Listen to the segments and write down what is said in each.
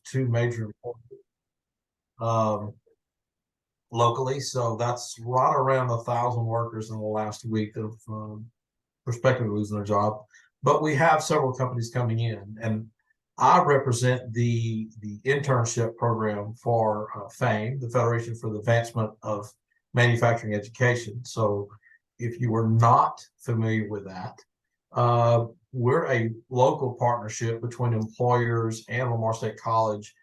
two major locally, so that's right around 1,000 workers in the last week of prospectively losing their job. But we have several companies coming in, and I represent the internship program for FAME, the Federation for the Advancement of Manufacturing Education. So if you were not familiar with that, we're a local partnership between employers and Lamar State College.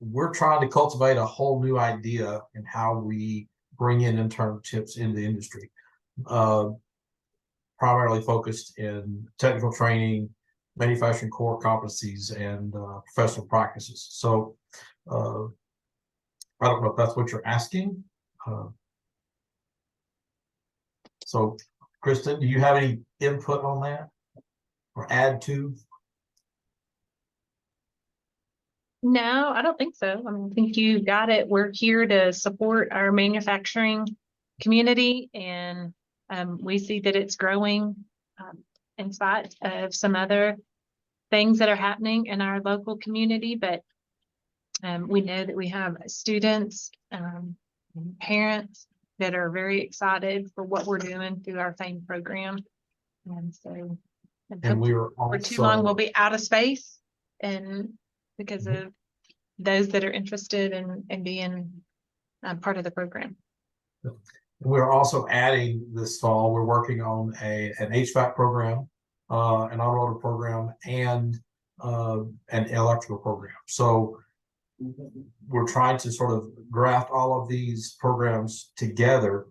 We're trying to cultivate a whole new idea in how we bring in internships in the industry, primarily focused in technical training, manufacturing core competencies, and professional practices. So I don't know if that's what you're asking. So Kristen, do you have any input on that or add to? No, I don't think so. I mean, I think you got it. We're here to support our manufacturing community, and we see that it's growing in spite of some other things that are happening in our local community. But we know that we have students and parents that are very excited for what we're doing through our FAME program. And so And we were also, for too long, we'll be out of space, and because of those that are interested in being part of the program. We're also adding this fall, we're working on an HVAC program, an automotive program, and an electrical program. So we're trying to sort of graft all of these programs together.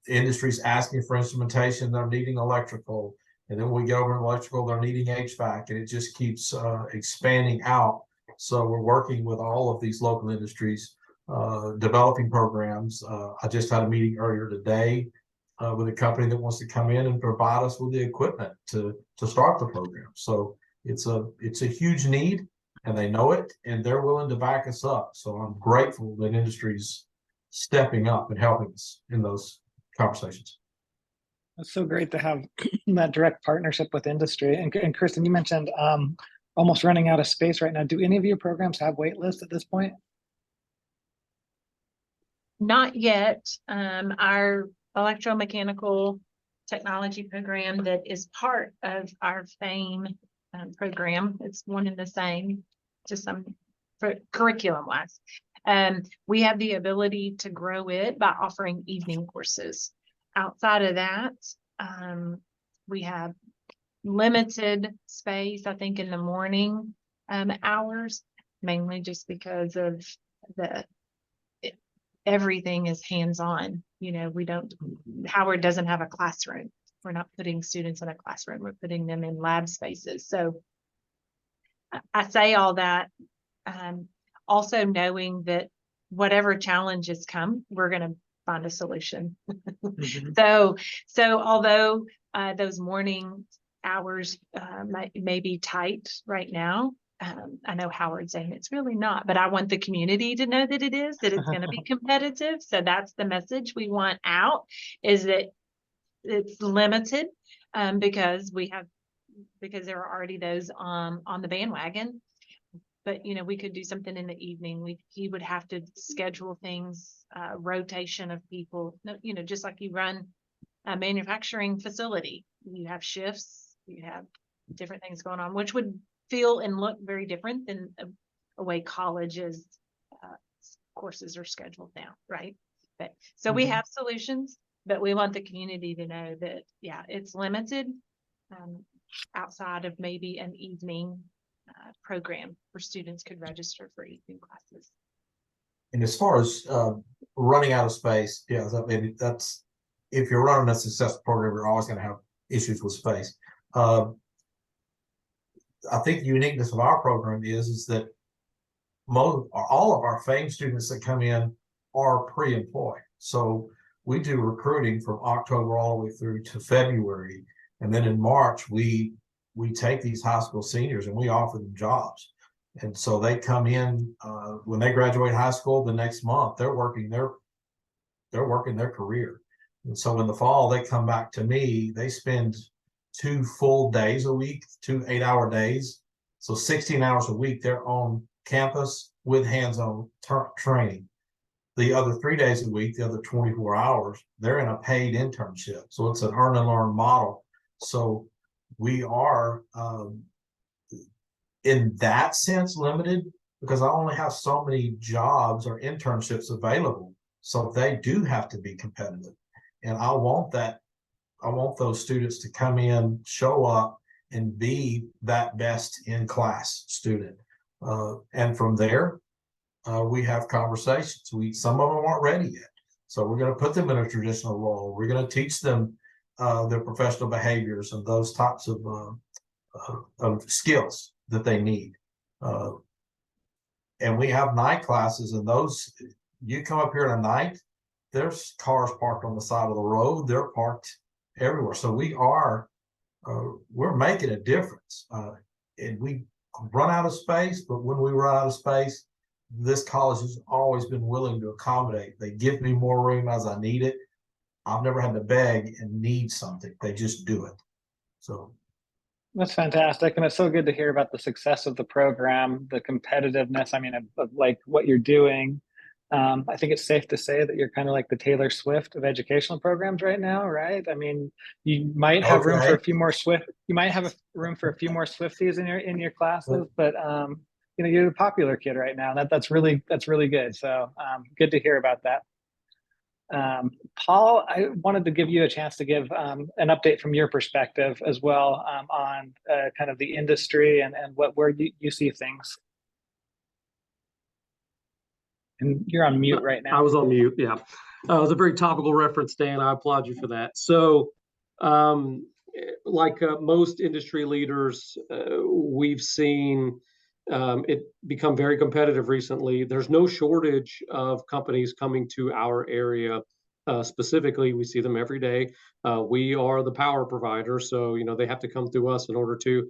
Industry's asking for instrumentation, they're needing electrical, and then we go over to electrical, they're needing HVAC, and it just keeps expanding out. So we're working with all of these local industries, developing programs. I just had a meeting earlier today with a company that wants to come in and provide us with the equipment to start the program. So it's a huge need, and they know it, and they're willing to back us up. So I'm grateful that industry's stepping up and helping us in those conversations. It's so great to have that direct partnership with industry. And Kristen, you mentioned almost running out of space right now. Do any of your programs have wait lists at this point? Not yet. Our electromechanical technology program that is part of our FAME program, it's one and the same, just some curriculum wise. We have the ability to grow it by offering evening courses. Outside of that, we have limited space, I think, in the morning hours, mainly just because of everything is hands-on. You know, Howard doesn't have a classroom. We're not putting students in a classroom, we're putting them in lab spaces. So I say all that also knowing that whatever challenges come, we're going to find a solution. So although those morning hours may be tight right now, I know Howard's saying it's really not, but I want the community to know that it's going to be competitive. So that's the message we want out, is that it's limited because there are already those on the bandwagon. But, you know, we could do something in the evening. He would have to schedule things, rotation of people, you know, just like you run a manufacturing facility. You have shifts, you have different things going on, which would feel and look very different than a way college's courses are scheduled now, right? But so we have solutions, but we want the community to know that, yeah, it's limited outside of maybe an evening program where students could register for evening classes. And as far as running out of space, yeah, that's if you're running a successful program, you're always going to have issues with space. I think the uniqueness of our program is that all of our FAME students that come in are pre-employed. So we do recruiting from October all the way through to February, and then in March we take these high school seniors and we offer them jobs. And so they come in when they graduate high school the next month, they're working their career. And so in the fall, they come back to me, they spend 2 full days a week, 2 8-hour days So 16 hours a week, they're on campus with hands-on training. The other 3 days a week, the other 24 hours, they're in a paid internship. So it's an earn and learn model. So we are in that sense limited because I only have so many jobs or internships available. So they do have to be competitive. And I want those students to come in, show up, and be that best in class student. And from there, we have conversations. Some of them aren't ready yet. So we're going to put them in a traditional role. We're going to teach them their professional behaviors and those types of skills that they need. And we have night classes, and those, you come up here at night, there's cars parked on the side of the road. They're parked everywhere. So we're making a difference. And we run out of space, but when we run out of space, this college has always been willing to accommodate. They give me more room as I need it. I've never had to beg and need something. They just do it. So That's fantastic. And it's so good to hear about the success of the program, the competitiveness, I mean, of like what you're doing. I think it's safe to say that you're kind of like the Taylor Swift of educational programs right now, right? I mean, you might have room for a few more you might have room for a few more Swifties in your classes, but you know, you're the popular kid right now. That's really good. So good to hear about that. Paul, I wanted to give you a chance to give an update from your perspective as well on kind of the industry and where you see things. And you're on mute right now. I was on mute. Yeah. It was a very topical reference, Dan. I applaud you for that. So, like most industry leaders, we've seen it become very competitive recently. There's no shortage of companies coming to our area. Specifically, we see them every day. We are the power provider, so you know they have to come through us in order to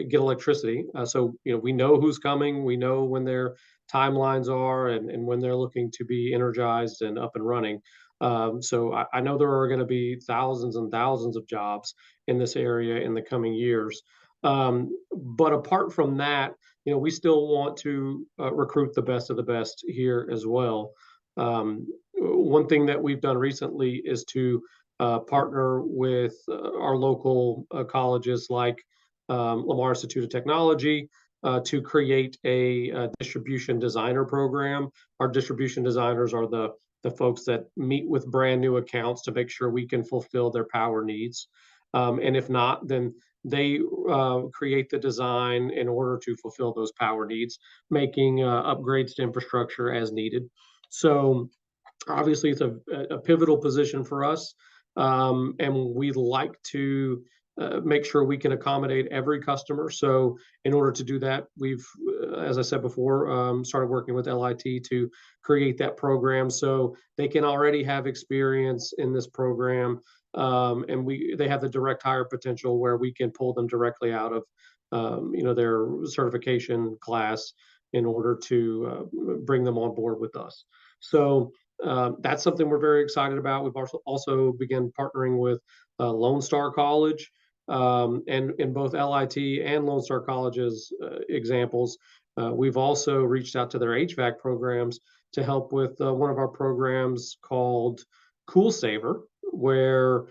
get electricity. So you know we know who's coming. We know when their timelines are and when they're looking to be energized and up and running. So I know there are going to be thousands and thousands of jobs in this area in the coming years. But apart from that, you know, we still want to recruit the best of the best here as well. One thing that we've done recently is to partner with our local colleges like Lamar Institute of Technology to create a distribution designer program. Our distribution designers are the folks that meet with brand new accounts to make sure we can fulfill their power needs. And if not, then they create the design in order to fulfill those power needs, making upgrades to infrastructure as needed. So obviously it's a pivotal position for us. And we like to make sure we can accommodate every customer. So in order to do that, we've, as I said before, started working with LIT to create that program. So they can already have experience in this program. And they have the direct hire potential where we can pull them directly out of you know, their certification class in order to bring them on board with us. So that's something we're very excited about. We've also begun partnering with Lone Star College, and in both LIT and Lone Star College's examples, we've also reached out to their HVAC programs to help with one of our programs called Cool Saver, where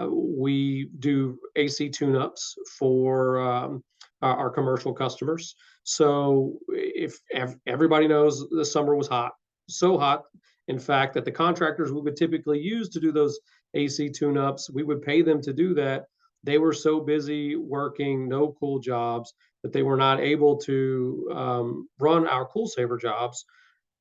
we do AC tune-ups for our commercial customers. So if everybody knows the summer was hot, so hot, in fact, that the contractors we would typically use to do those AC tune-ups, we would pay them to do that. They were so busy working no cool jobs that they were not able to run our Cool Saver jobs,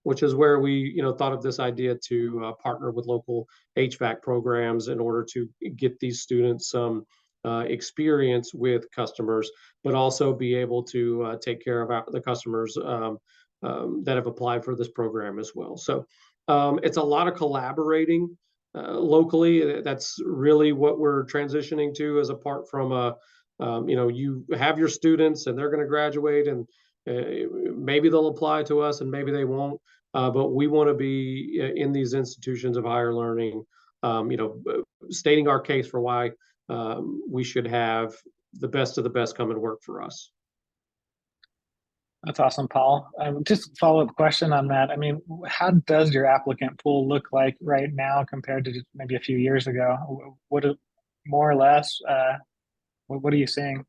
which is where we, you know, thought of this idea to partner with local HVAC programs in order to get these students some experience with customers, but also be able to take care of the customers that have applied for this program as well. So it's a lot of collaborating locally. That's really what we're transitioning to, as apart from you know, you have your students and they're going to graduate and maybe they'll apply to us and maybe they won't. But we want to be in these institutions of higher learning, you know, stating our case for why we should have the best of the best come and work for us. That's awesome, Paul. Just a follow-up question on that. I mean, how does your applicant pool look like right now compared to just maybe a few years ago? What, more or less, what are you seeing?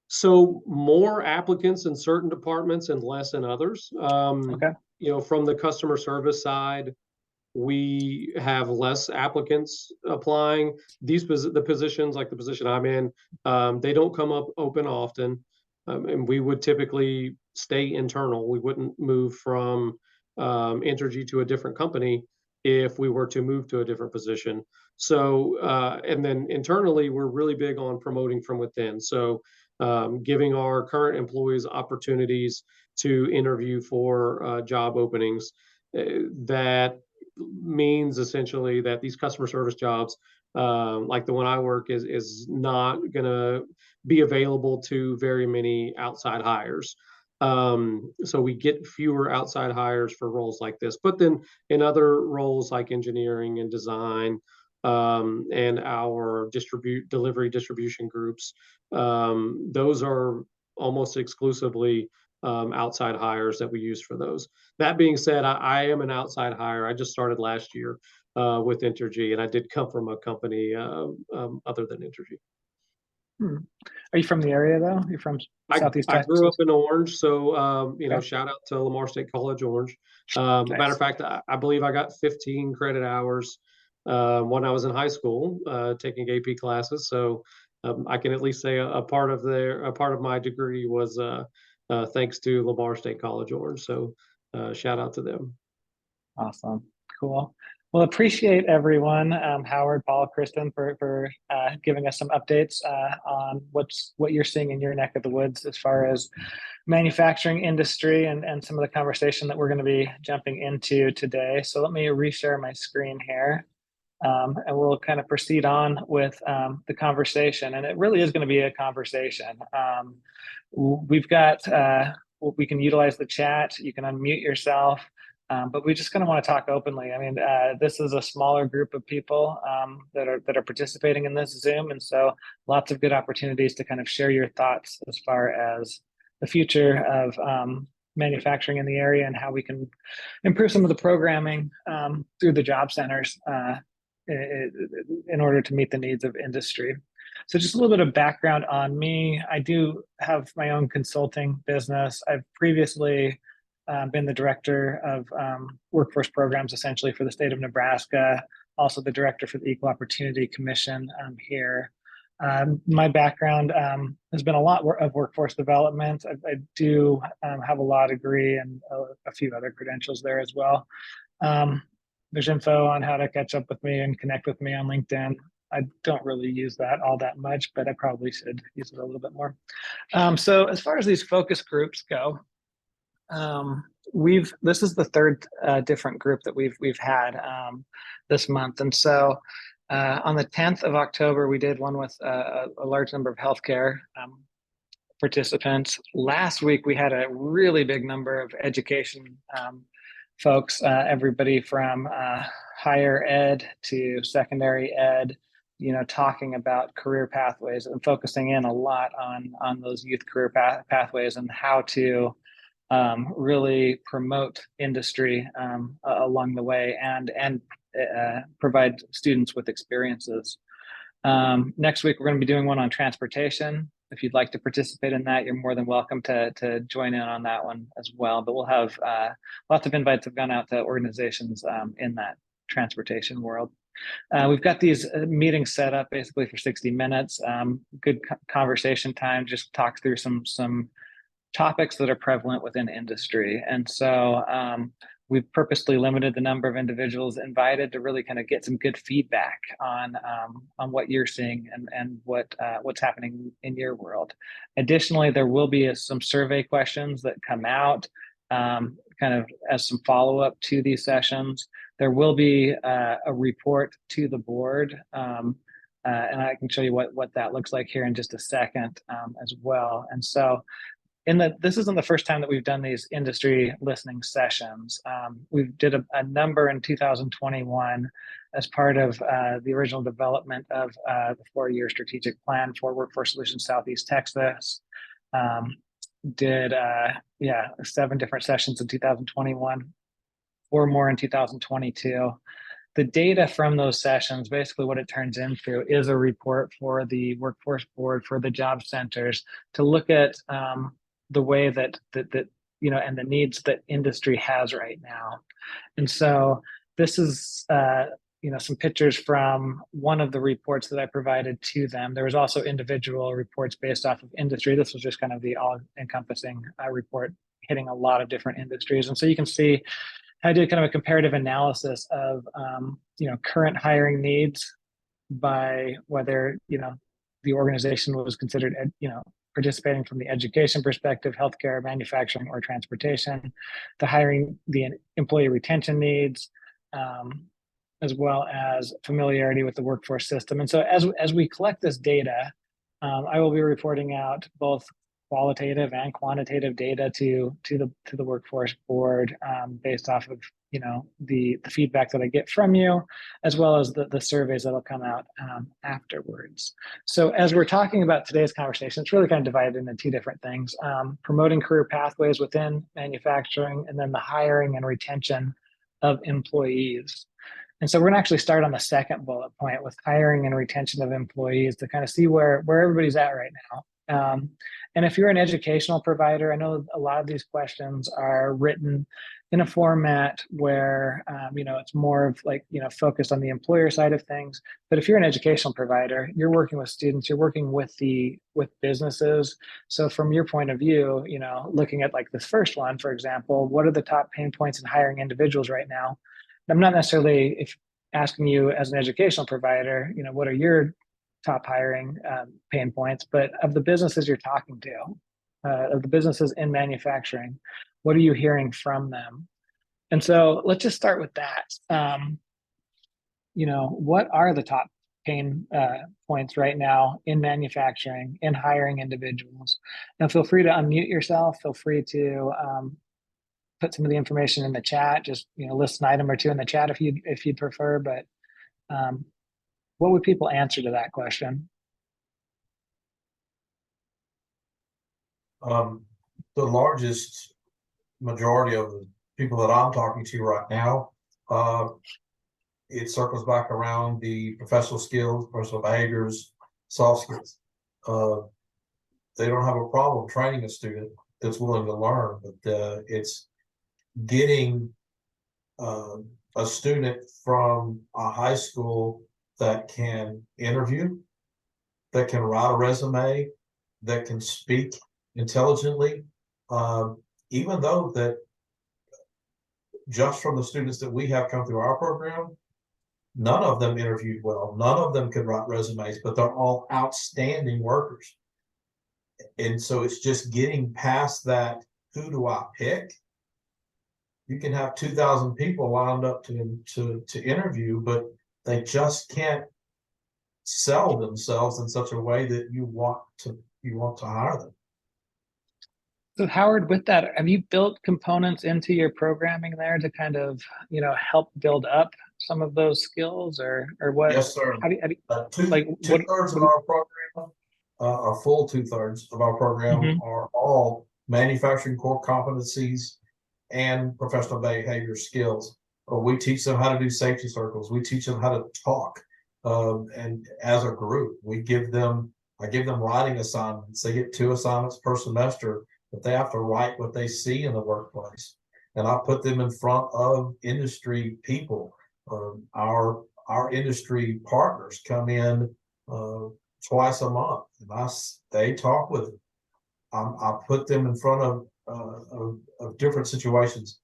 So more applicants in certain departments and less in others. Okay. From the customer service side, we have less applicants applying. The positions, like the position I'm in, they don't come up open often. And we would typically stay internal. We wouldn't move from Entergy to a different company if we were to move to a different position. So, and then internally, we're really big on promoting from within. So, giving our current employees opportunities to interview for job openings. That means essentially that these customer service jobs, like the one I work, is not going to be available to very many outside hires. So we get fewer outside hires for roles like this. But then in other roles like engineering and design, and our delivery distribution groups, those are almost exclusively outside hires that we use for those. That being said, I am an outside hire. I just started last year with Entergy, and I did come from a company other than Entergy. Are you from the area though? You're from Southeast I Texas? grew up in Orange, so Okay. shout out to Lamar State College Orange. Matter Nice. of fact, I believe I got 15 credit hours when I was in high school taking AP classes. So I can at least say a part of my degree was thanks to Lamar State College Orange. So shout out to them. Awesome. Cool. Well, appreciate everyone, Howard, Paul, Kristen, for giving us some updates on what you're seeing in your neck of the woods as far as manufacturing industry and some of the conversation that we're going to be jumping into today. So let me reshare my screen here, and we'll kind of proceed on with the conversation. And it really is going to be a conversation. We've got, we can utilize the chat. You can unmute yourself. But we just kind of want to talk openly. I mean, this is a smaller group of people that are participating in this Zoom, and so lots of good opportunities to kind of share your thoughts as far as the future of manufacturing in the area and how we can improve some of the programming through the job centers in order to meet the needs of industry. So just a little bit of background on me. I do have my own consulting business. I've previously been the director of workforce programs essentially for the state of Nebraska, also the director for the Equal Opportunity Commission here. My background has been a lot of workforce development. I do have a law degree and a few other credentials there as well. There's info on how to catch up with me and connect with me on LinkedIn. I don't really use that all that much, but I probably should use it a little bit more. So as far as these focus groups go, this is the third different group that we've had this month, and so on the 10th of October we did one with a large number of healthcare participants. Last week we had a really big number of education folks, everybody from higher ed to secondary ed, talking about career pathways and focusing in a lot on those youth career pathways and how to really promote industry along the way and provide students with experiences. Next week, we're going to be doing one on transportation. If you'd like to participate in that, you're more than welcome to join in on that one as well. But we'll have lots of invites have gone out to organizations in that transportation world. We've got these meetings set up basically for 60 minutes. Good conversation time, just talk through some topics that are prevalent within industry. And so we've purposely limited the number of individuals invited to really kind of get some good feedback on what you're seeing and what's happening in your world. Additionally, there will be some survey questions that come out kind of as some follow-up to these sessions. There will be a report to the board, and I can show you what that looks like here in just a second as well. And so this isn't the first time that we've done these industry listening sessions. We did a number in 2021 as part of the original development of the 4-year strategic plan for Workforce Solutions Southeast Texas. did 7 different sessions in 2021, 4 more in 2022. The data from those sessions, basically what it turns into is a report for the workforce board, for the job centers, to look at the way that and the needs that industry has right now. And so this is some pictures from one of the reports that I provided to them. There was also individual reports based off of industry. This was just kind of the all-encompassing report hitting a lot of different industries. And so you can see I did kind of a comparative analysis of current hiring needs by whether the organization was considered participating from the education perspective, healthcare, manufacturing, or transportation, the employee retention needs, as well as familiarity with the workforce system. And so as we collect this data, I will be reporting out both qualitative and quantitative data to the workforce board based off of the feedback that I get from you, as well as the surveys that'll come out afterwards. So as we're talking about today's conversation, it's really kind of divided into 2 different things: promoting career pathways within manufacturing, and then the hiring and retention of employees. And so we're going to actually start on the second bullet point with hiring and retention of employees to kind of see where everybody's at right now. And if you're an educational provider, I know a lot of these questions are written in a format where, it's more of like, focused on the employer side of things. But if you're an educational provider, you're working with students, you're working with businesses. So from your point of view, looking at like this first one, for example, what are the top pain points in hiring individuals right now? I'm not necessarily asking you as an educational provider, what are your top hiring pain points, but of the businesses you're talking to, of the businesses in manufacturing, what are you hearing from them? And so let's just start with that. What are the top pain points right now in manufacturing, in hiring individuals? Now, feel free to unmute yourself. Feel free to put some of the information in the chat. Just list an item or 2 in the chat if you'd prefer. But what would people answer to that question? The largest majority of the people that I'm talking to right now, it circles back around the professional skills, personal behaviors, soft skills. They don't have a problem training a student that's willing to learn, but it's getting a student from a high school that can interview, that can write a resume, that can speak intelligently, even though that just from the students that we have come through our program, none of them interviewed well, none of them could write resumes, but they're all outstanding workers. And so it's just getting past that, who do I pick? You can have 2,000 people lined up to interview, but they just can't sell themselves in such a way that you want to hire them. So Howard, with that, have you built components into your programming there to kind of, help build up some of those skills, or what? Yes, sir. How do you, Two-thirds of our program, a full 2/3 of our program are all manufacturing core competencies and professional behavior skills. We teach them how to do safety circles. We teach them how to talk. And as a group, I give them writing assignments. They get 2 assignments per semester, but they have to write what they see in the workplace. And I put them in front of industry people. Our industry partners come in twice a month, and they talk with them. I put them in front of different situations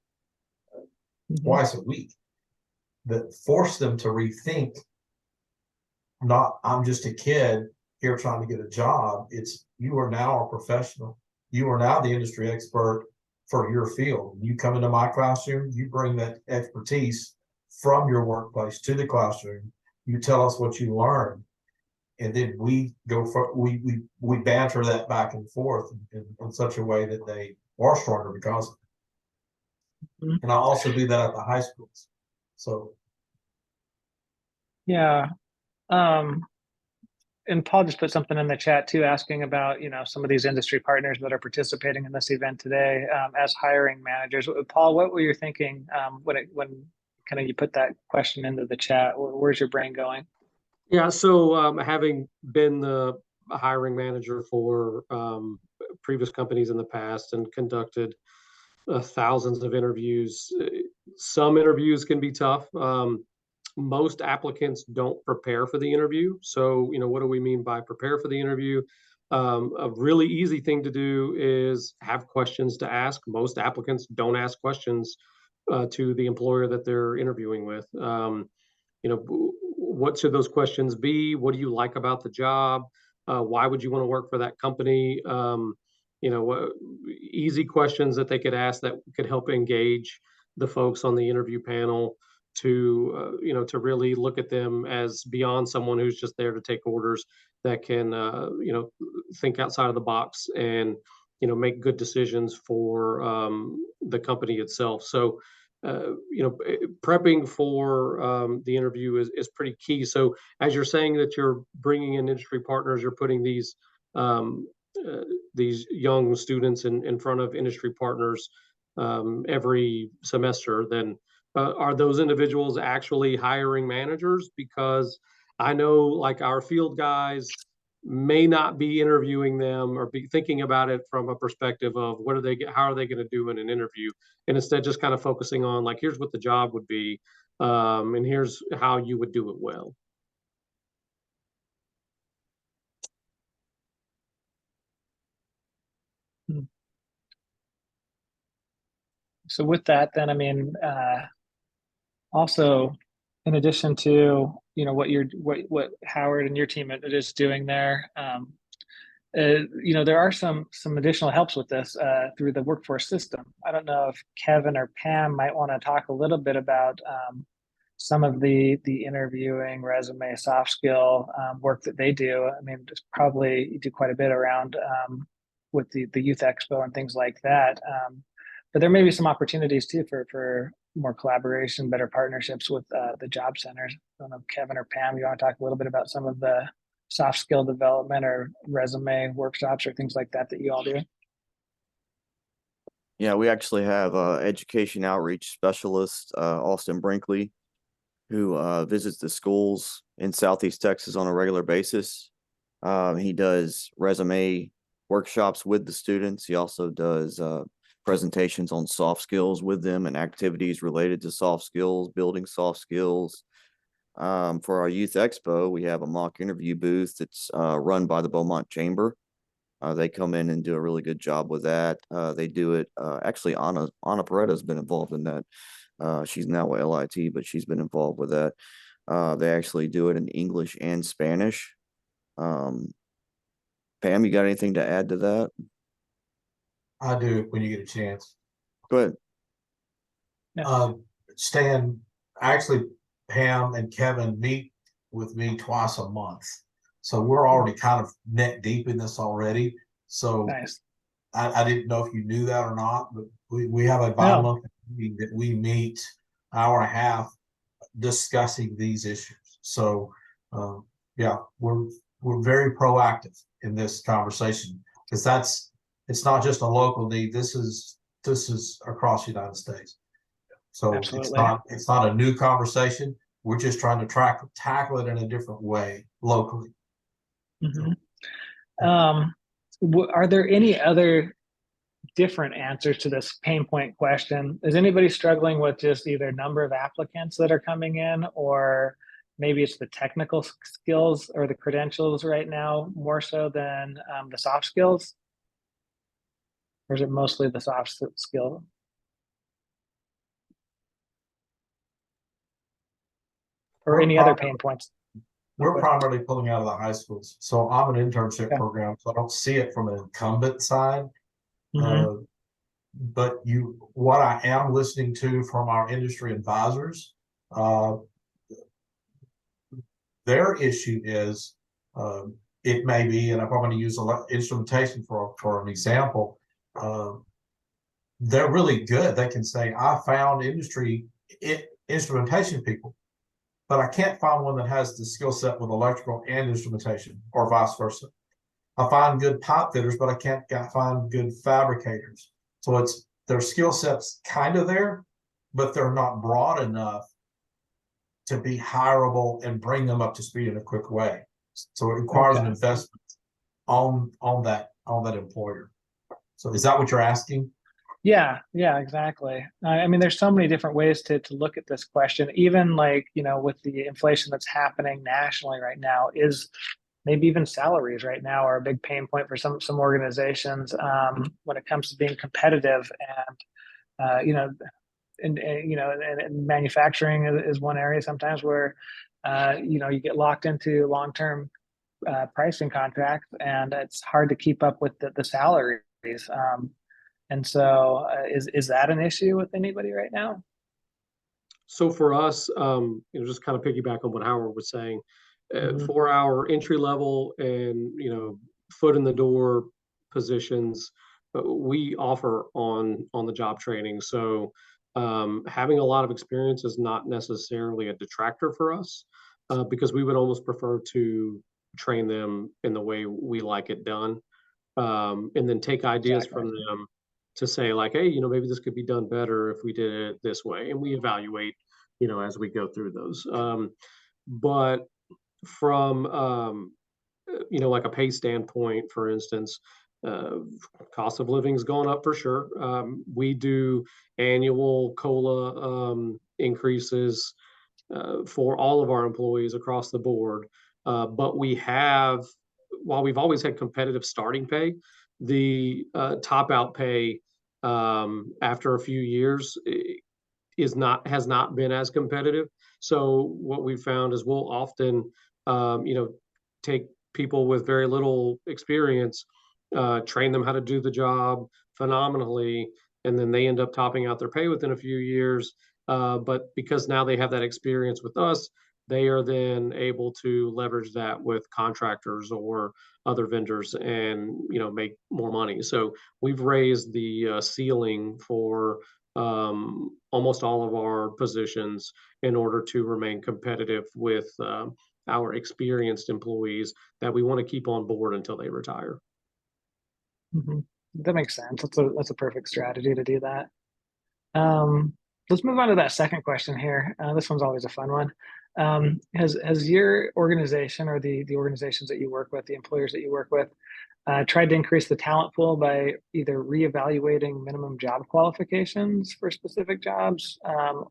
twice a week that force them to rethink. Not, I'm just a kid here trying to get a job. It's, you are now a professional. You are now the industry expert for your field. You come into my classroom, you bring that expertise from your workplace to the classroom. You tell us what you learned, and then we banter that back and forth in such a way that they are stronger because of it. And I also do that at the high schools. So yeah. and Paul just put something in the chat too, asking about, some of these industry partners that are participating in this event today as hiring managers. Paul, what were you thinking when kind of you put that question into the chat? Where's your brain going? Yeah, so having been the hiring manager for previous companies in the past and conducted thousands of interviews, some interviews can be tough. Most applicants don't prepare for the interview. So, what do we mean by prepare for the interview? A really easy thing to do is have questions to ask. Most applicants don't ask questions to the employer that they're interviewing with. What should those questions be? What do you like about the job? Why would you want to work for that company? Easy questions that they could ask that could help engage the folks on the interview panel to really look at them as beyond someone who's just there to take orders, that can think outside of the box and make good decisions for the company itself. So prepping for the interview is pretty key. So as you're saying that you're bringing in industry partners, you're putting these young students in front of industry partners every semester, then are those individuals actually hiring managers? Because I know like our field guys may not be interviewing them or be thinking about it from a perspective of how are they going to do in an interview, and instead just kind of focusing on like, here's what the job would be, and here's how you would do it well. So with that, then, I mean, also, in addition to what Howard and your team is doing there, there are some additional helps with this through the workforce system. I don't know if Kevin or Pam might want to talk a little bit about some of the interviewing, resume, soft skill work that they do. I mean, just probably do quite a bit around with the Youth Expo and things like that. But there may be some opportunities too for more collaboration, better partnerships with the job centers. I don't know, Kevin or Pam, you want to talk a little bit about some of the soft skill development or resume workshops or things like that you all do? Yeah, we actually have education outreach specialist, Austin Brinkley, who visits the schools in Southeast Texas on a regular basis. He does resume workshops with the students. He also does presentations on soft skills with them and activities related to soft skills, building soft skills. For our Youth Expo, we have a mock interview booth that's run by the Beaumont Chamber. They come in and do a really good job with that. They do it. Actually, Anna Paretta's been involved in that. She's now with LIT, but she's been involved with that. They actually do it in English and Spanish. Pam, you got anything to add to that? I do when you get a chance. Go ahead. Yeah. Stan, actually, Pam and Kevin meet with me twice a month. So we're already kind of neck deep in this already. So Nice. I didn't know if you knew that or not, but we have a bi-monthly meeting that we meet an hour and a half discussing these issues. So yeah, we're very proactive in this conversation, because it's not just a local need. This is across the United States. So Absolutely. it's not a new conversation. We're just trying to tackle it in a different way locally. Mm-hmm. Are there any other different answers to this pain point question? Is anybody struggling with just either number of applicants that are coming in, or maybe it's the technical skills or the credentials right now more so than the soft skills? Or is it mostly the soft skill? Or any other pain points? We're primarily pulling out of the high schools. So I'm an internship program, so I don't see it from an incumbent side. Mm-hmm. But what I am listening to from our industry advisors, their issue is it may be, and if I'm going to use instrumentation for an example, they're really good. They can say, I found instrumentation people. but I can't find one that has the skill set with electrical and instrumentation, or vice versa. I find good pipe fitters, but I can't find good fabricators. So their skill sets kind of there, but they're not broad enough to be hireable and bring them up to speed in a quick way. So it requires an Okay. investment on that employer. So is that what you're asking? Yeah, exactly. I mean, there's so many different ways to look at this question. Even like, with the inflation that's happening nationally right now, is maybe even salaries right now are a big pain point for some organizations when it comes to being competitive. And and manufacturing is one area sometimes where you get locked into long-term pricing contracts, and it's hard to keep up with the salaries. And so, is that an issue with anybody right now? So for us, just kind of piggyback on what Howard was saying, Mhm. for our entry level and, foot in the door positions, we offer on the job training. So having a lot of experience is not necessarily a detractor for us, because we would almost prefer to train them in the way we like it done, and then take ideas Exactly. from them to say like, hey, maybe this could be done better if we did it this way, and we evaluate, as we go through those. But from like a pay standpoint, for instance, uh, cost of living's gone up for sure. We do annual COLA increases for all of our employees across the board. But while we've always had competitive starting pay, the top out pay after a few years has not been as competitive. So what we found is we'll often, take people with very little experience, train them how to do the job phenomenally, and then they end up topping out their pay within a few years. But because now they have that experience with us, they are then able to leverage that with contractors or other vendors and make more money. So we've raised the ceiling for almost all of our positions in order to remain competitive with our experienced employees that we want to keep on board until they retire. Mhm. That makes sense. That's a perfect strategy to do that. Um, let's move on to that second question here. This one's always a fun one. Has your organization or the organizations that you work with, the employers that you work with, tried to increase the talent pool by either reevaluating minimum job qualifications for specific jobs,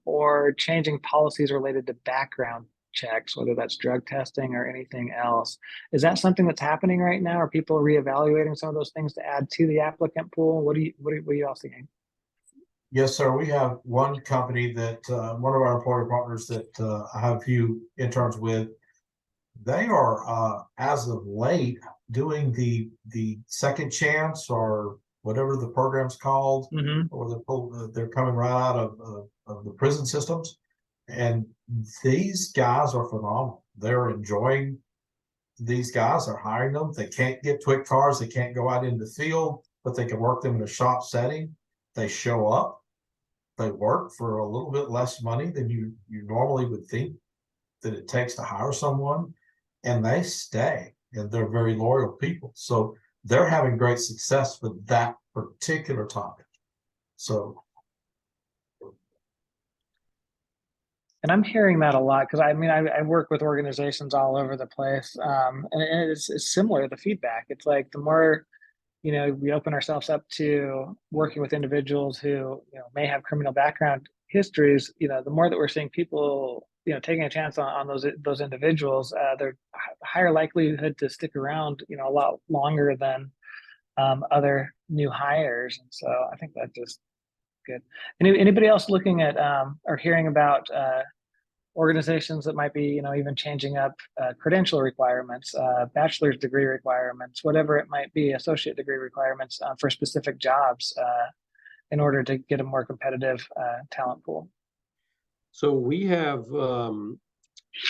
or changing policies related to background checks, whether that's drug testing or anything else? Is that something that's happening right now? Are people reevaluating some of those things to add to the applicant pool? What are you all seeing? Yes, sir. We have one company that one of our employer partners that I have a few interns with. They are as of late doing the second chance or whatever the program's called, Mm-hmm. or they're coming right out of the prison systems, and these guys are phenomenal. They're enjoying these guys. They're hiring them. They can't get quick cars. They can't go out in the field, but they can work them in a shop setting. They show up. They work for a little bit less money than you normally would think that it takes to hire someone, and they stay, and they're very loyal people. So they're having great success with that particular topic. So And I'm hearing that a lot because I mean, I work with organizations all over the place, and it's similar. The feedback, it's like the more we open ourselves up to working with individuals who may have criminal background histories. The more that we're seeing people taking a chance on those individuals, they're higher likelihood to stick around a lot longer than other new hires. And so I think that's just good. Anybody else looking at or hearing about organizations that might be, even changing up credential requirements, bachelor's degree requirements, whatever it might be, associate degree requirements for specific jobs in order to get a more competitive talent pool? So we have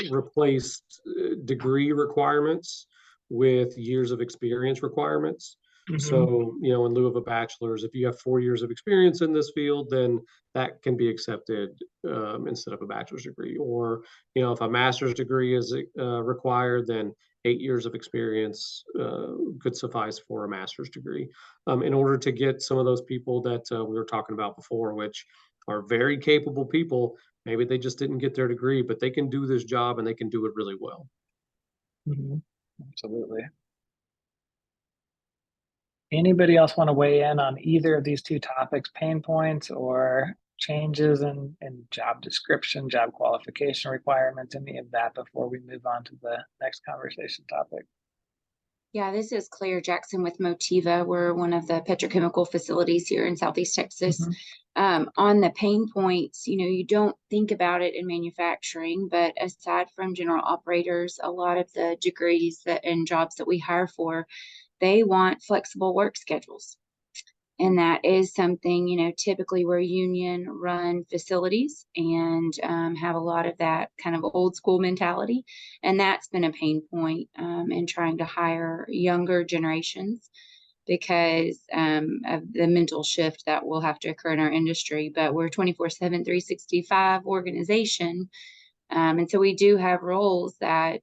replaced degree requirements with years of experience requirements. Mhm. So, you know, in lieu of a bachelor's, if you have 4 years of experience in this field, then that can be accepted instead of a bachelor's degree. Or, you know, if a master's degree is required, then 8 years of experience could suffice for a master's degree. In order to get some of those people that we were talking about before, which are very capable people, maybe they just didn't get their degree, but they can do this job and they can do it really well. Mhm. Absolutely. Anybody else want to weigh in on either of these two topics, pain points or changes in job description, job qualification requirements, any of that before we move on to the next conversation topic? Yeah, this is Claire Jackson with Motiva. We're one of the petrochemical facilities here in Southeast Texas. Mhm. On the pain points, you don't think about it in manufacturing, but aside from general operators, a lot of the degrees and jobs that we hire for, they want flexible work schedules. And that is something, typically we're union run facilities and have a lot of that kind of old school mentality. And that's been a pain point in trying to hire younger generations because of the mental shift that will have to occur in our industry. But we're 24/7, 365 organization. And so we do have roles that,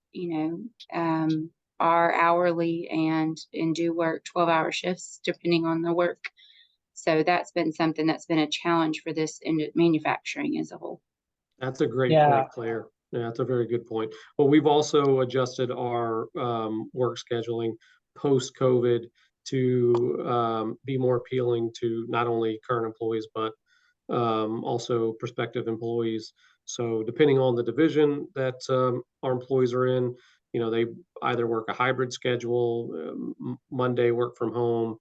are hourly and do work 12-hour shifts depending on the work. So that's been something that's been a challenge for this in manufacturing as a whole. That's a great Yeah. point, Claire. Yeah, that's a very good point. Well, we've also adjusted our work scheduling post-COVID to be more appealing to not only current employees, but also prospective employees. So depending on the division that our employees are in, they either work a hybrid schedule, Monday work from home,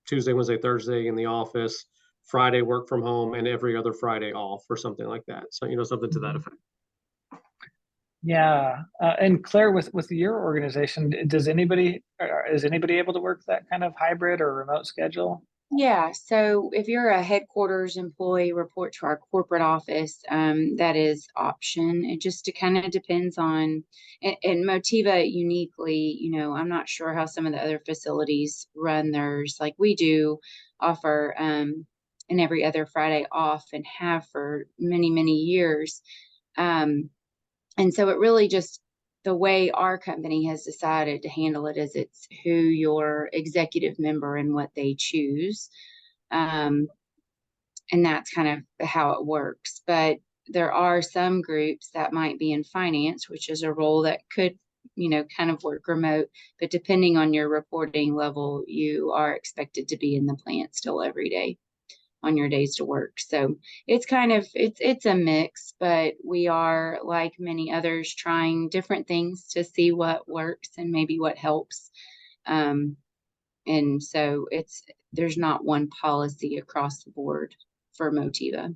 Tuesday, Wednesday, Thursday in the office, Friday work from home, and every other Friday off or something like that. So, something to that Mhm. effect. Yeah. And Claire, with your organization, is anybody able to work that kind of hybrid or remote schedule? Yeah, so if you're a headquarters employee, report to our corporate office, that is option. It just kind of depends on, and Motiva uniquely, I'm not sure how some of the other facilities run theirs. Like we do offer an every other Friday off and have for many, many years. And so it really just, the way our company has decided to handle it is it's who your executive member and what they choose. Um, and that's kind of how it works. But there are some groups that might be in finance, which is a role that could, kind of work remote. But depending on your reporting level, you are expected to be in the plant still every day on your days to work. So it's kind of it's a mix, but we are, like many others, trying different things to see what works and maybe what helps. And so there's not one policy across the board for Motiva.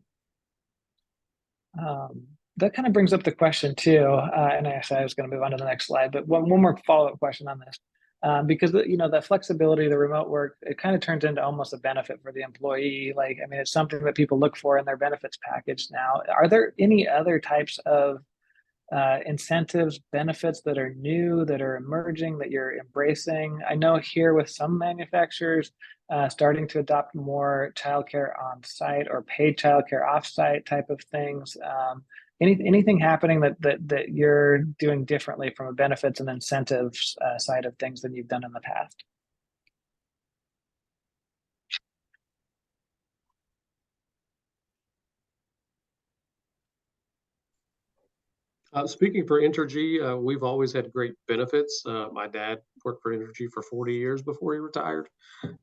That kind of brings up the question too, and actually I was going to move on to the next slide, but one more follow-up question on this. Because the flexibility, the remote work, it kind of turns into almost a benefit for the employee. Like, I mean, it's something that people look for in their benefits package now. Are there any other types of incentives, benefits that are new, that are emerging, that you're embracing? I know here with some manufacturers starting to adopt more childcare on site or paid childcare off site type of things. Anything happening that you're doing differently from a benefits and incentives side of things than you've done in the past? Speaking for Entergy, we've always had great benefits. My dad worked for Entergy for 40 years before he retired,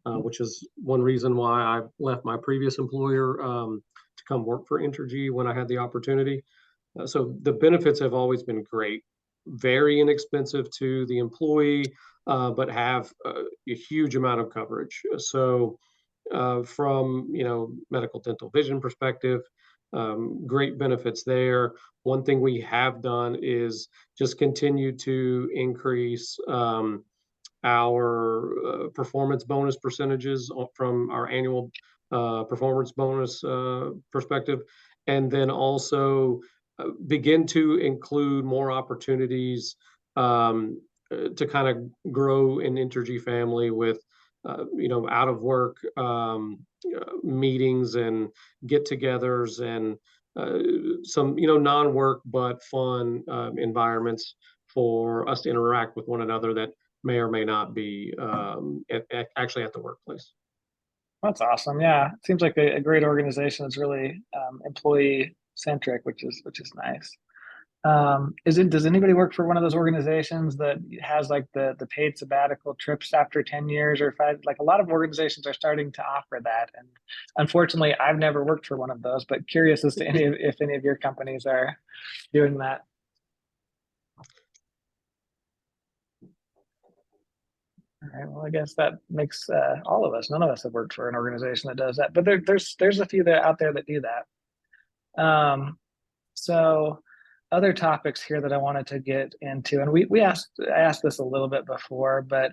which is one reason why I left my previous employer to come work for Entergy when I had the opportunity. So the benefits have always been great, very inexpensive to the employee, but have a huge amount of coverage. So from medical, dental, vision perspective, great benefits there. One thing we have done is just continue to increase our performance bonus percentages from our annual performance bonus perspective, and then also begin to include more opportunities to kind of grow an Entergy family with, out of work meetings and get-togethers and some, non-work but fun environments for us to interact with one another that may or may not be actually at the workplace. That's awesome. Yeah, it seems like a great organization that's really employee centric, which is nice. Does anybody work for one of those organizations that has like the paid sabbatical trips after 10 years or five? Like a lot of organizations are starting to offer that. And unfortunately, I've never worked for one of those, but curious as to if any of your companies are doing that. All right. Well, I guess that makes all of us. None of us have worked for an organization that does that, but there's a few that out there that do that. So other topics here that I wanted to get into, and I asked this a little bit before, but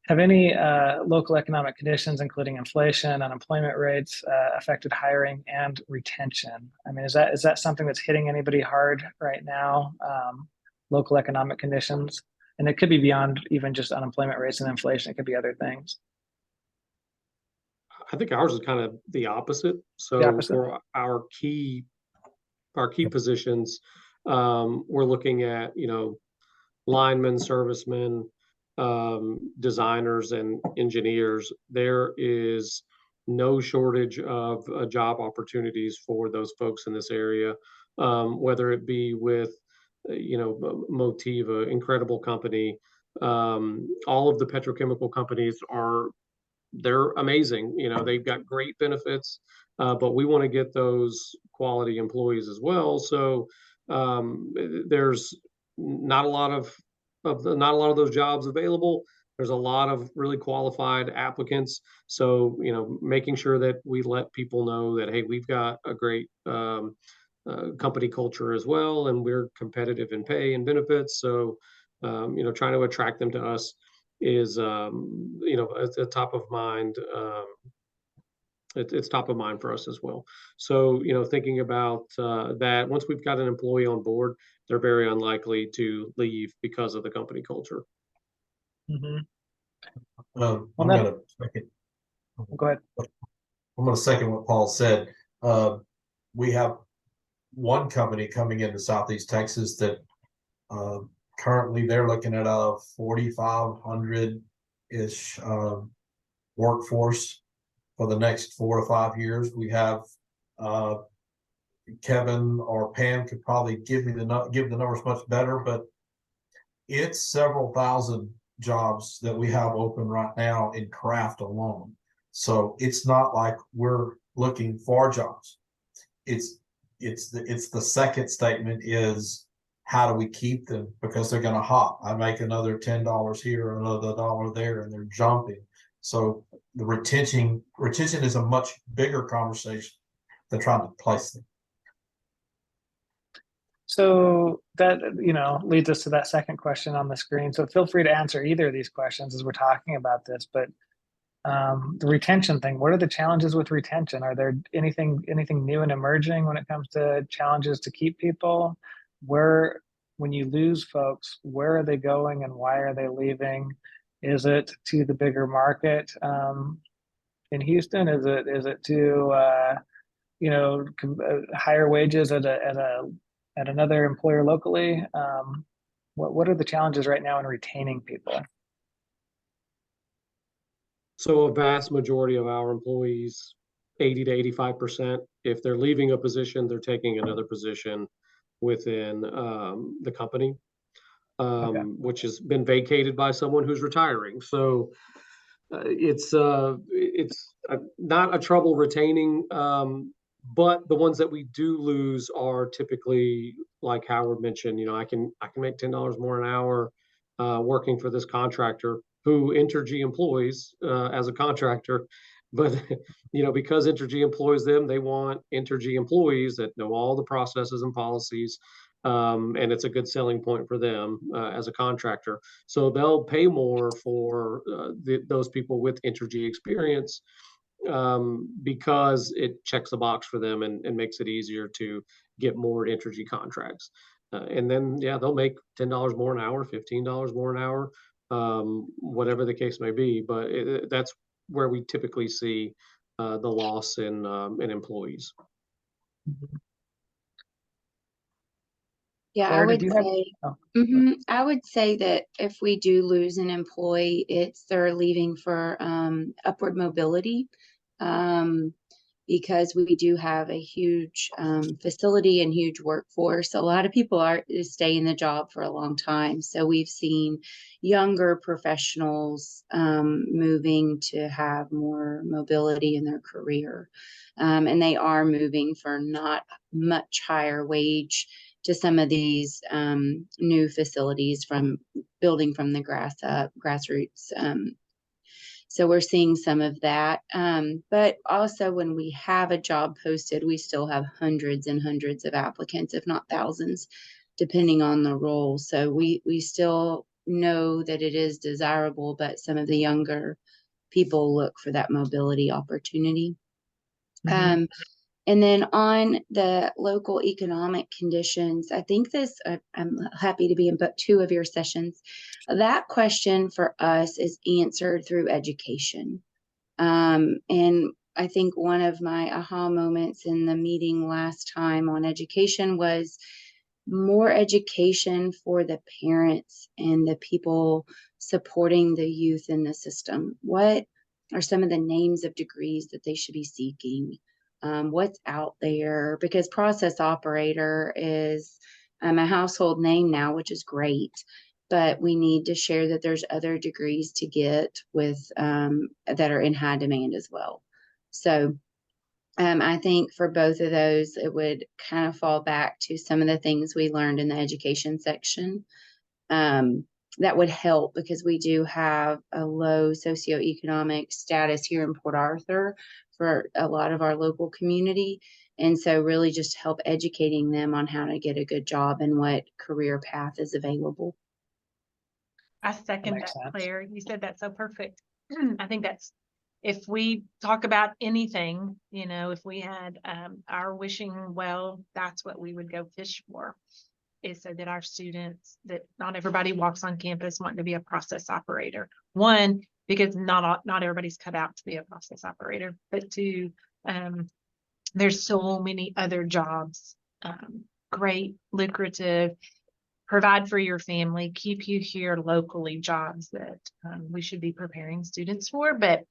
have any local economic conditions, including inflation, unemployment rates, affected hiring and retention? I mean, is that something that's hitting anybody hard right now? Local economic conditions, and it could be beyond even just unemployment rates and inflation. It could be other things. I think ours is kind of the opposite. So The opposite? for our key positions, we're looking at, linemen, servicemen, designers, and engineers. There is no shortage of job opportunities for those folks in this area, whether it be with, Motiva, incredible company. All of the petrochemical companies they're amazing. They've got great benefits, but we want to get those quality employees as well. So there's not a lot of those jobs available. There's a lot of really qualified applicants. So making sure that we let people know that, hey, we've got a great company culture as well, and we're competitive in pay and benefits. So trying to attract them to us is a top of mind. It's top of mind for us as well. So thinking about that, once we've got an employee on board, they're very unlikely to leave because of the company culture. Mm-hmm. I'm gonna second. Go ahead. I'm gonna second what Paul said. We have one company coming into Southeast Texas that currently they're looking at a 4,500-ish workforce for the next 4 to 5 years. We have Kevin or Pam could probably give the numbers much better, but it's several thousand jobs that we have open right now in craft alone. So it's not like we're looking for jobs. It's the second statement is, how do we keep them? Because they're going to hop. I make another $10 here, another $1 there, and they're jumping. So the retention is a much bigger conversation than trying to place them. So that, leads us to that second question on the screen. So feel free to answer either of these questions as we're talking about this, but the retention thing, what are the challenges with retention? Are there anything new and emerging when it comes to challenges to keep people? When you lose folks, where are they going and why are they leaving? Is it to the bigger market in Houston? Is it to higher wages at another employer locally? What are the challenges right now in retaining people? So a vast majority of our employees, 80 to 85%, if they're leaving a position, they're taking another position within the company, which has been vacated by someone who's retiring. So it's not a trouble retaining, but the ones that we do lose are typically, like Howard mentioned, I can make $10 more an hour working for this contractor who Entergy employs as a contractor. But, because Entergy employs them, they want Entergy employees that know all the processes and policies. And it's a good selling point for them as a contractor. So they'll pay more for those people with Entergy experience because it checks the box for them and makes it easier to get more Entergy contracts. And then, yeah, they'll make $10 more an hour, $15 more an hour, whatever the case may be. But that's where we typically see the loss in employees. Yeah, Claire, did you have? Oh, I would say that if we do lose an employee, it's they're leaving for upward mobility. Because we do have a huge facility and huge workforce. A lot of people stay in the job for a long time. So we've seen younger professionals moving to have more mobility in their career. And they are moving for not much higher wage to some of these new facilities from building from the grassroots. So we're seeing some of that. But also when we have a job posted, we still have hundreds and hundreds of applicants, if not thousands, depending on the role. So we still know that it is desirable, but some of the younger people look for that mobility opportunity. mhm. And then on the local economic conditions, I think I'm happy to be in but 2 of your sessions. That question for us is answered through education. And I think one of my aha moments in the meeting last time on education was more education for the parents and the people supporting the youth in the system. What are some of the names of degrees that they should be seeking? What's out there? Because process operator is a household name now, which is great, but we need to share that there's other degrees to get with that are in high demand as well. So I think for both of those, it would kind of fall back to some of the things we learned in the education section. That would help because we do have a low socioeconomic status here in Port Arthur for a lot of our local community. And so really just help educating them on how to get a good job and what career path is available. I second makes that, sense. Claire. You said that so perfect. I think that's, if we talk about anything, if we had our wishing well, that's what we would go fish for, is so that our students, that not everybody walks on campus wanting to be a process operator. One, because not everybody's cut out to be a process operator, but two, there's so many other jobs, great, lucrative, provide for your family, keep you here locally, jobs that we should be preparing students for. But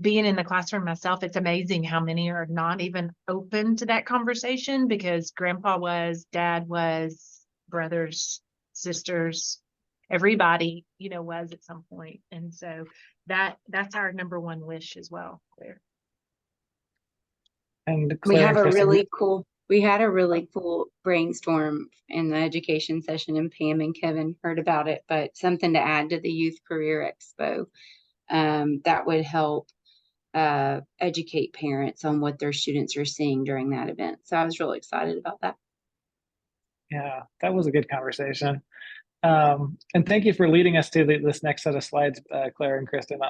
being in the classroom myself, it's amazing how many are not even open to that conversation because grandpa was, dad was, brothers, sisters, everybody, was at some point. And so that's our number one wish as well, Claire. And We Claire have and Kristen, we had a really cool brainstorm in the education session, and Pam and Kevin heard about it, but something to add to the Youth Career Expo that would help educate parents on what their students are seeing during that event. So I was really excited about that. yeah, that was a good conversation. And thank you for leading us to this next set of slides, Claire and Kristen.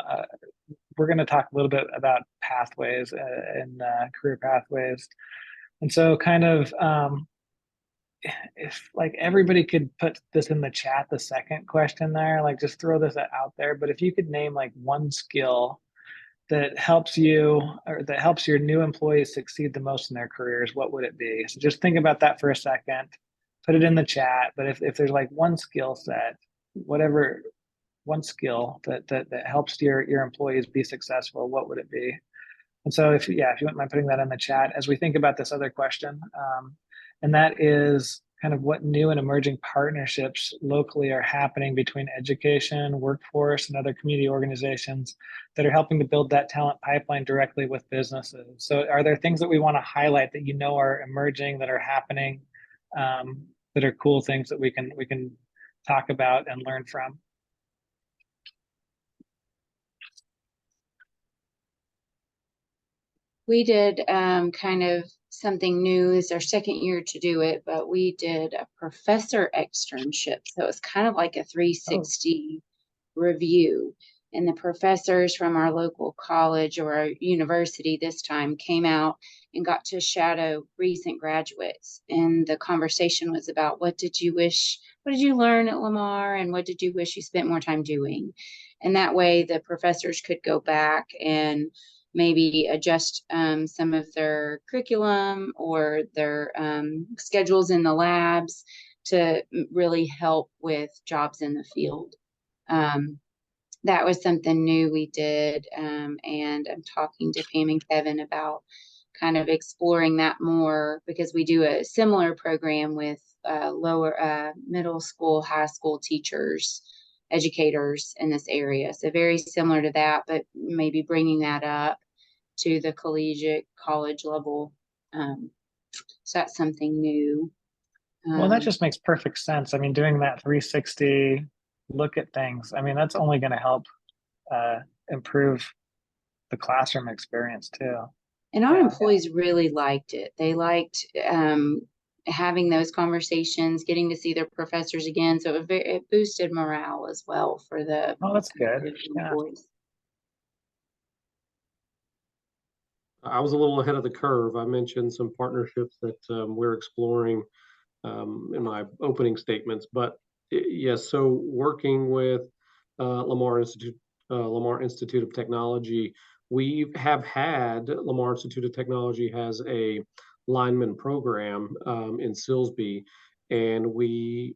We're going to talk a little bit about pathways and career pathways. And so kind of, if like everybody could put this in the chat, the second question there, like just throw this out there. But if you could name like one skill that helps you or that helps your new employees succeed the most in their careers, what would it be? So just think about that for a second, put it in the chat. But if there's like one skill set, whatever, one skill that helps your employees be successful, what would it be? And so if you wouldn't mind putting that in the chat as we think about this other question, and that is kind of what new and emerging partnerships locally are happening between education, workforce, and other community organizations that are helping to build that talent pipeline directly with businesses. So are there things that we want to highlight that are emerging, that are happening, that are cool things that we can talk about and learn from? We did kind of something new. It's our second year to do it, but we did a professor externship. So it's kind of like a 360 review. and the professors from our local college or our university this time came out and got to shadow recent graduates. And the conversation was about what did you learn at Lamar, and what did you wish you spent more time doing? And that way the professors could go back and maybe adjust some of their curriculum or their schedules in the labs to really help with jobs in the field. That was something new we did, and I'm talking to Pam and Kevin about kind of exploring that more, because we do a similar program with lower middle school, high school teachers, educators in this area. So very similar to that, but maybe bringing that up to the collegiate college level. So that's something new. Well, that just makes perfect sense. I mean, doing that 360 look at things, I mean, that's only going to help improve the classroom experience too. And our Yeah. employees really liked it. They liked having those conversations, getting to see their professors again. So it boosted morale as well for the That's good. employees. I was a little ahead of the curve. I mentioned some partnerships that we're exploring in my opening statements, but yes, so working with Lamar Institute of Technology, we have had Lamar Institute of Technology has a lineman program in Silsbee, and we've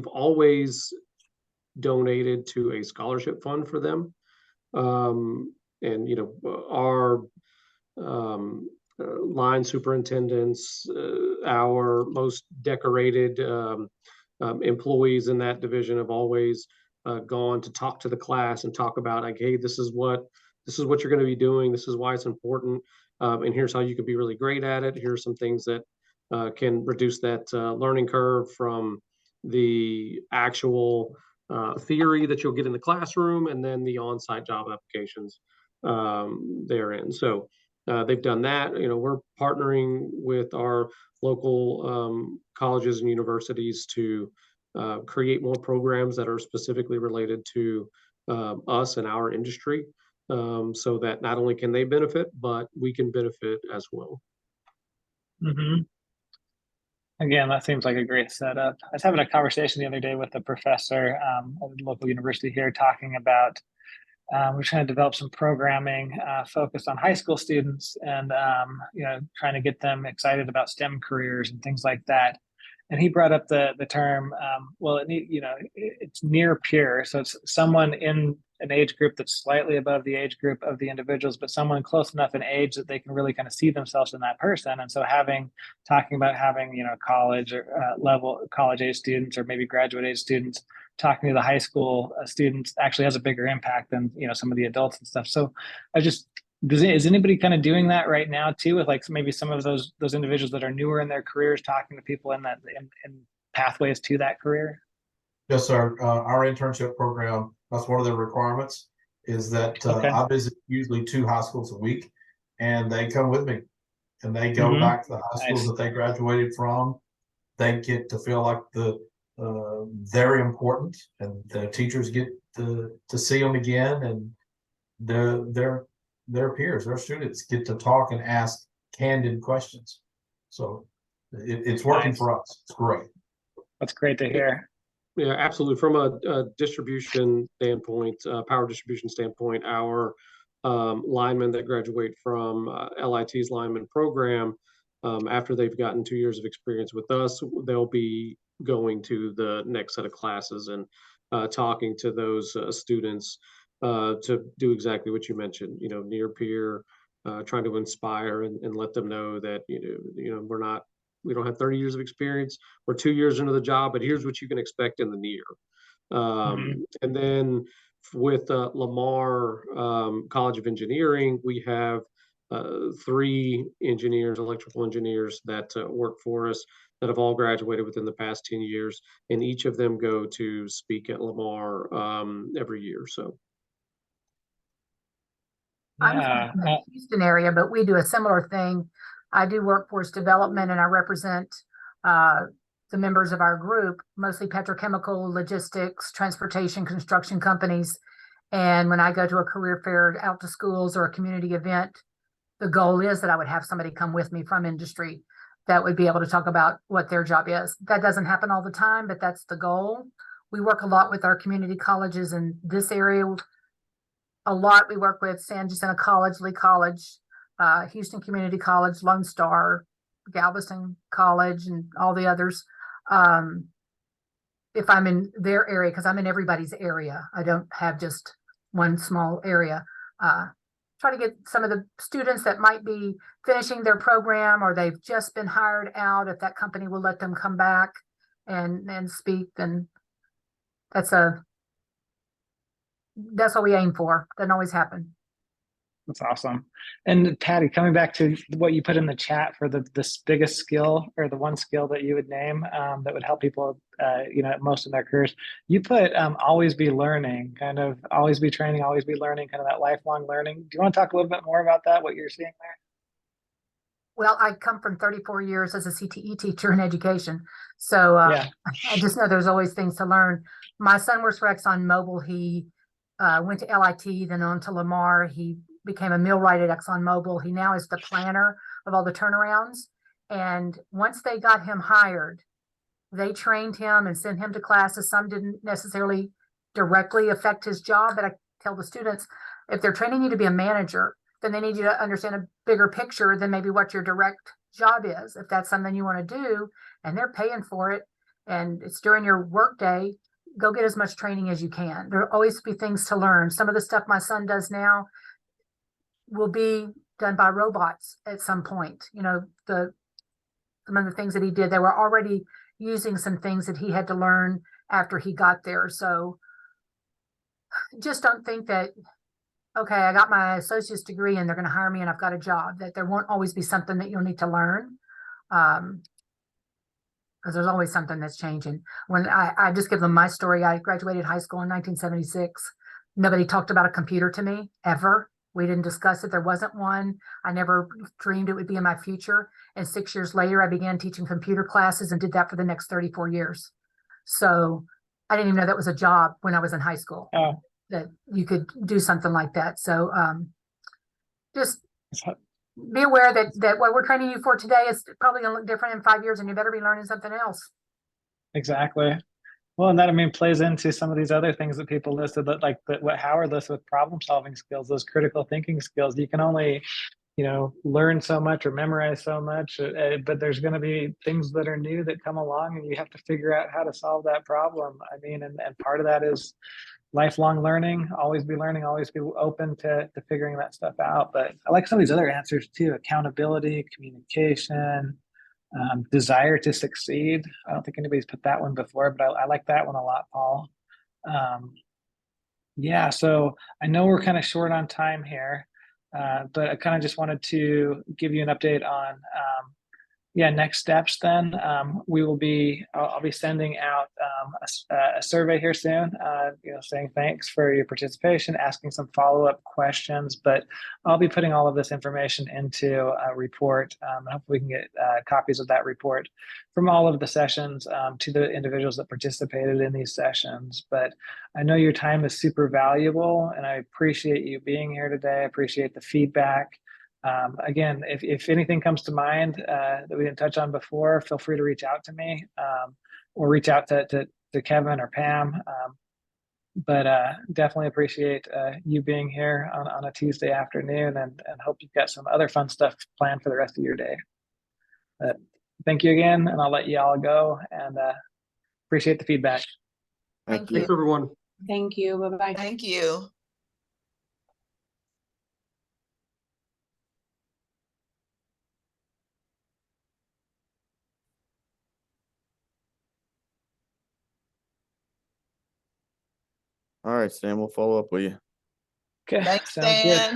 always donated to a scholarship fund for them. And our line superintendents, our most decorated employees in that division have always gone to talk to the class and talk about, like, hey, this is what you're going to be doing. This is why it's important. And here's how you can be really great at it. Here's some things that can reduce that learning curve from the actual theory that you'll get in the classroom, and then the on-site job applications therein. So they've done that. We're partnering with our local colleges and universities to create more programs that are specifically related to us and our industry, so that not only can they benefit, but we can benefit as well. Mm-hmm. Again, that seems like a great setup. I was having a conversation the other day with a professor at a local university here, talking about we're trying to develop some programming focused on high school students, and trying to get them excited about STEM careers and things like that. And he brought up the term, it's near peer. So it's someone in an age group that's slightly above the age group of the individuals, but someone close enough in age that they can really kind of see themselves in that person. And so talking about having, college or college age students, or maybe graduate age students, talking to the high school students actually has a bigger impact than, some of the adults and stuff. So is anybody kind of doing that right now too, with like maybe some of those individuals that are newer in their careers, talking to people in pathways to that career? Yes, sir. Our internship program, that's one of the requirements, is that I visit usually 2 high schools a week, and they come with me, and they go back to the high schools that they graduated from. They get to feel like they're important, and the teachers get to see them again, and their peers, their students get to talk and ask candid questions. So it's working for us. It's great. That's great to hear. Yeah, absolutely. From a distribution standpoint, power distribution standpoint, our linemen that graduate from LIT's lineman program, after they've gotten 2 years of experience with us, they'll be going to the next set of classes and talking to those students to do exactly what you mentioned, near peer, trying to inspire and let them know that, we don't have 30 years of experience. We're 2 years into the job, but here's what you can expect in the near. And then with Lamar College of Engineering, we have 3 electrical engineers that work for us, that have all graduated within the past 10 years, and each of them go to speak at Lamar every year. So. I'm from the Houston area, but we do a similar thing. I do workforce development, and I represent the members of our group, mostly petrochemical, logistics, transportation, construction companies. And when I go to a career fair out to schools or a community event, the goal is that I would have somebody come with me from industry that would be able to talk about what their job is. That doesn't happen all the time, but that's the goal. We work a lot with our community colleges in this area. A lot. We work with San Jacinto College, Lee College, Houston Community College, Lone Star, Galveston College, and all the others. If I'm in their area, because I'm in everybody's area, I don't have just one small area. Try to get some of the students that might be finishing their program or they've just been hired out, if that company will let them come back and speak, then that's what we aim for. Doesn't always happen. That's awesome. And Patty, coming back to what you put in the chat for this biggest skill or the one skill that you would name that would help people, most in their careers, you put always be learning, kind of always be training, always be learning, kind of that lifelong learning. Do you want to talk a little bit more about that, what you're seeing there? Well, I come from 34 years as a CTE teacher in education. So I just know there's always things to learn. My son works for ExxonMobil. He went to LIT, then on to Lamar. He became a millwright at ExxonMobil. He now is the planner of all the turnarounds. And once they got him hired, they trained him and sent him to classes. Some didn't necessarily directly affect his job, but I tell the students, if they're training you to be a manager, then they need you to understand a bigger picture than maybe what your direct job is. If that's something you want to do and they're paying for it and it's during your work day, go get as much training as you can. There'll always be things to learn. Some of the stuff my son does now will be done by robots at some point. Some of the things that he did, they were already using some things that he had to learn after he got there. So just don't think that, okay, I got my associate's degree and they're going to hire me and I've got a job, that there won't always be something that you'll need to learn. Because there's always something that's changing. When I just give them my story, I graduated high school in 1976. Nobody talked about a computer to me ever. We didn't discuss it. There wasn't one. I never dreamed it would be in my future. And 6 years later, I began teaching computer classes and did that for the next 34 years. So I didn't even know that was a job when I was in high school, that you could do something like that. So just be aware that what we're training you for today is probably going to look different in 5 years, and you better be learning something else. Exactly. Well, and that, plays into some of these other things that people listed, that like what Howard listed with problem solving skills, those critical thinking skills. You can only, learn so much or memorize so much, but there's going to be things that are new that come along and you have to figure out how to solve that problem. And part of that is lifelong learning, always be learning, always be open to figuring that stuff out. But I like some of these other answers too: accountability, communication, desire to succeed. I don't think anybody's put that one before, but I like that one a lot, Paul. So I know we're kind of short on time here, but I kind of just wanted to give you an update on next steps. Then we will be, I'll be sending out a survey here soon, saying thanks for your participation, asking some follow-up questions, but I'll be putting all of this information into a report. And hopefully we can get copies of that report from all of the sessions to the individuals that participated in these sessions. But I know your time is super valuable and I appreciate you being here today. I appreciate the feedback. Again, if anything comes to mind that we didn't touch on before, feel free to reach out to me or reach out to Kevin or Pam. But definitely appreciate you being here on a Tuesday afternoon, and hope you've got some other fun stuff planned for the rest of your day. But thank you again, and I'll let you all go, and appreciate the feedback. Thank you. Thanks, everyone. Thank you. Bye-bye. Thank you. All right, Stan, we'll follow up with you. Okay, Thanks, sounds good. Dan.